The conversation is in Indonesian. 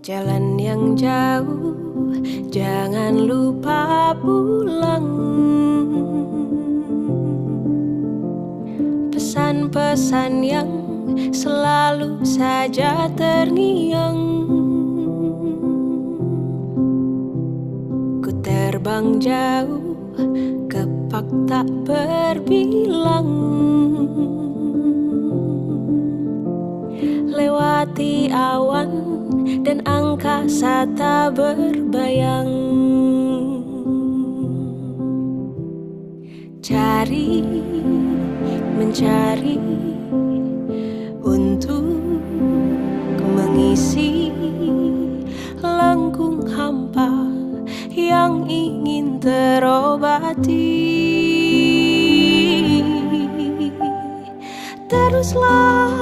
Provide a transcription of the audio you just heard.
jalan yang jauh, jangan lupa pulang. Pesan-pesan yang selalu saja terngiang. Ku terbang jauh, kepak tak berbilang. Lewati awan dan angkasa tak berbayang. Cari, mencari untuk mengisi lengkung hampa yang ingin terobati. Teruslah